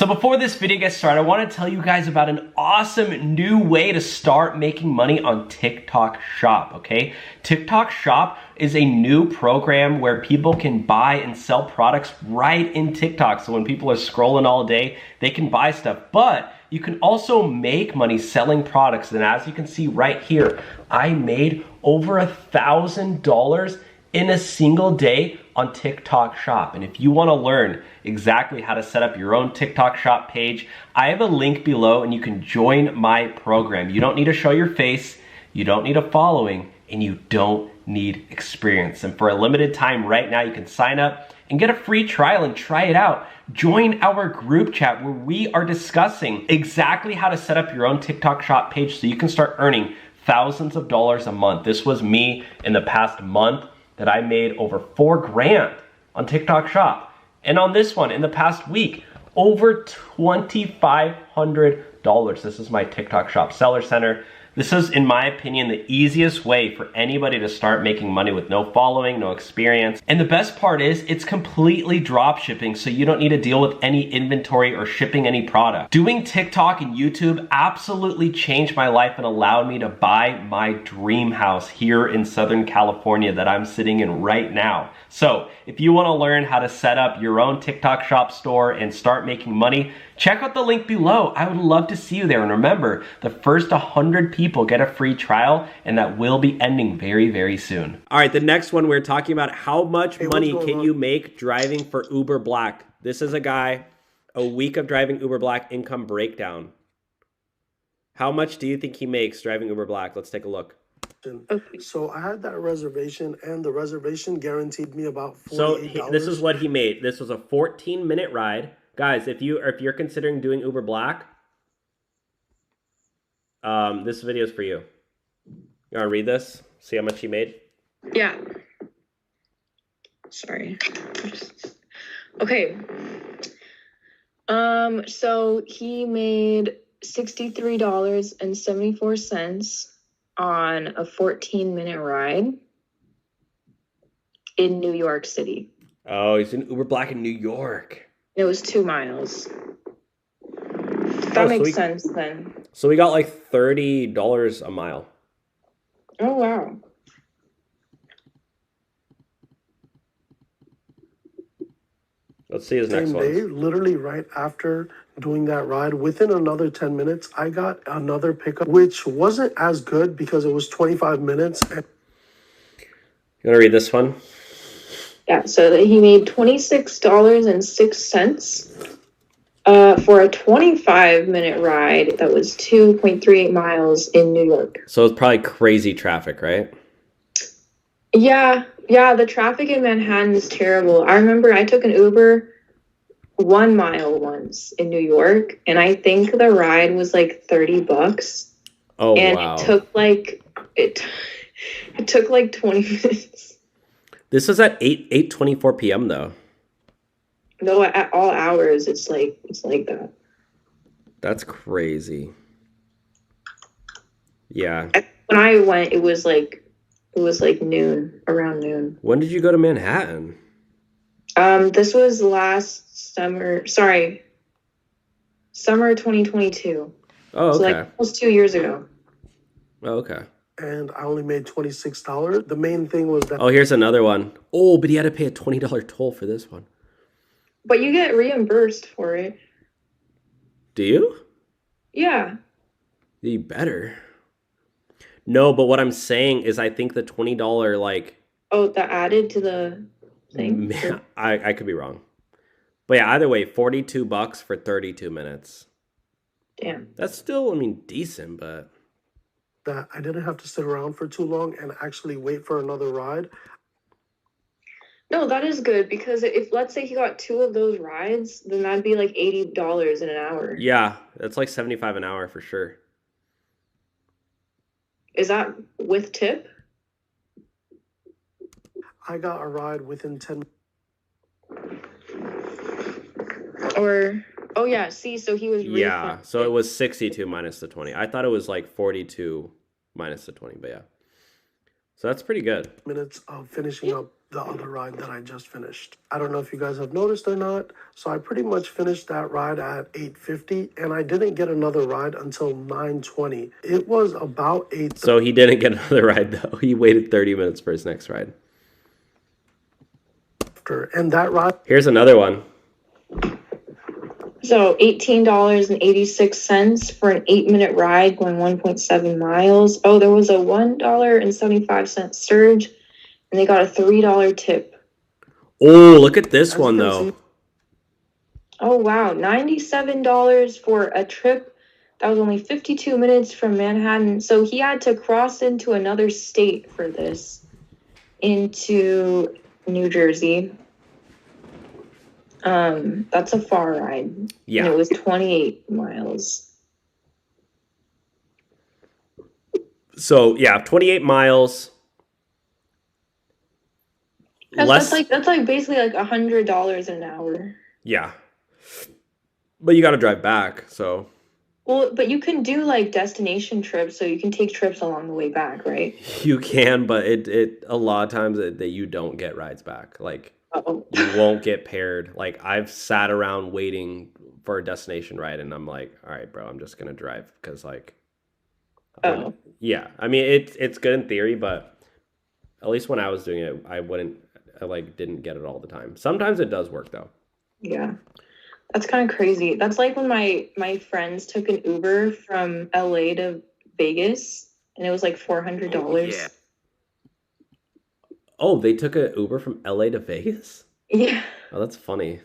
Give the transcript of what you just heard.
So before this video gets started, I want to tell you guys about an awesome new way to start making money on TikTok Shop, okay? TikTok Shop is a new program where people can buy and sell products right in TikTok. So when people are scrolling all day, they can buy stuff, but you can also make money selling products. And as you can see right here, I made over $1,000 in a single day on TikTok Shop. And if you want to learn exactly how to set up your own TikTok Shop page, I have a link below and you can join my program. You don't need to show your face, you don't need a following, and you don't need experience. And for a limited time right now, you can sign up and get a free trial and try it out. Join our group chat where we are discussing exactly how to set up your own TikTok Shop page so you can start earning thousands of dollars a month. This was me in the past month that I made over $4,000 on TikTok Shop. And on this one, in the past week, over $2,500. This is my TikTok Shop Seller Center. This is, in my opinion, the easiest way for anybody to start making money with no following, no experience. And the best part is it's completely drop shipping, so you don't need to deal with any inventory or shipping any product. Doing TikTok and YouTube absolutely changed my life and allowed me to buy my dream house here in Southern California that I'm sitting in right now. So if you want to learn how to set up your own TikTok Shop store and start making money, check out the link below. I would love to see you there. And remember, the first 100 people get a free trial, and that will be ending very, very soon. All right, the next one, we're talking about how much money can you make driving for UberBLACK. This is a guy, a week of driving UberBLACK income breakdown. How much do you think he makes driving UberBLACK? Let's take a look. So I had that reservation, and the reservation guaranteed me about $48. So this is what he made. This was a 14-minute ride. Guys, if you're considering doing UberBLACK, this video is for you. You want to read this? See how much he made? Yeah. Sorry. Okay. So he made $63.74 on a 14-minute ride in New York City. Oh, he's in UberBLACK in New York. It was 2 miles. That makes sense then. So we got like $30 a mile. Oh, wow. Let's see his next one. Literally right after doing that ride, within another 10 minutes, I got another pickup, which wasn't as good because it was 25 minutes. You want to read this one? Yeah, so he made $26.06 for a 25-minute ride that was 2.38 miles in New York. So it's probably crazy traffic, right? Yeah, the traffic in Manhattan is terrible. I remember I took an Uber 1 mile once in New York, and I think the ride was like $30. Oh, and wow. It took like 20 minutes. This is at 8:24 p.m. though. No, at all hours it's like that. That's crazy. Yeah. When I went, it was like noon, around noon. When did you go to Manhattan? This was last summer. Sorry, summer 2022. Oh, okay. So like almost 2 years ago. Oh, okay. And I only made $26. The main thing was that... Oh, here's another one. Oh, but he had to pay a $20 toll for this one. But you get reimbursed for it. Do you? Yeah. You better. No, but what I'm saying is I think the $20 like... Oh, that added to the thing? Man, I could be wrong. But yeah, either way, $42 for 32 minutes. Damn. That's still, I mean, decent, but... that I didn't have to sit around for too long and actually wait for another ride. No, that is good, because if, let's say he got 2 of those rides, then that'd be like $80 in an hour. Yeah, that's like $75 an hour for sure. Is that with tip? I got a ride within 10 Or, oh yeah, see, so he was... Yeah, so it was 62 minus the 20. I thought it was like 42 minus the 20, but yeah. So that's pretty good. minutes of finishing up the other ride that I just finished. I don't know if you guys have noticed or not. So I pretty much finished that ride at 8:50 and I didn't get another ride until 9:20. It was about 8. So he didn't get another ride though. He waited 30 minutes for his next ride. And that ride. Here's another one. So $18.86 for an 8-minute ride going 1.7 miles. Oh, there was a $1.75 surge, and they got a $3 tip. Oh, look at this one though. Oh wow, $97 for a trip that was only 52 minutes from Manhattan. So he had to cross into another state for this, into New Jersey. That's a far ride. Yeah. And it was 28 miles. So yeah, 28 miles. That's like basically like $100 an hour. Yeah. But you got to drive back, so. Well, but you can do like destination trips, so you can take trips along the way back, right? You can, but it a lot of times that you don't get rides back. Like, you won't get paired. Like, I've sat around waiting for a destination ride, and I'm like, all right, bro, I'm just gonna drive because like. Yeah, I mean it's good in theory, but at least when I was doing it, I didn't get it all the time. Sometimes it does work though. Yeah. That's kind of crazy. That's like when my friends took an Uber from LA to Vegas, and it was like $400. Oh, yeah. Oh, they took an Uber from LA to Vegas? Yeah. Oh, that's funny.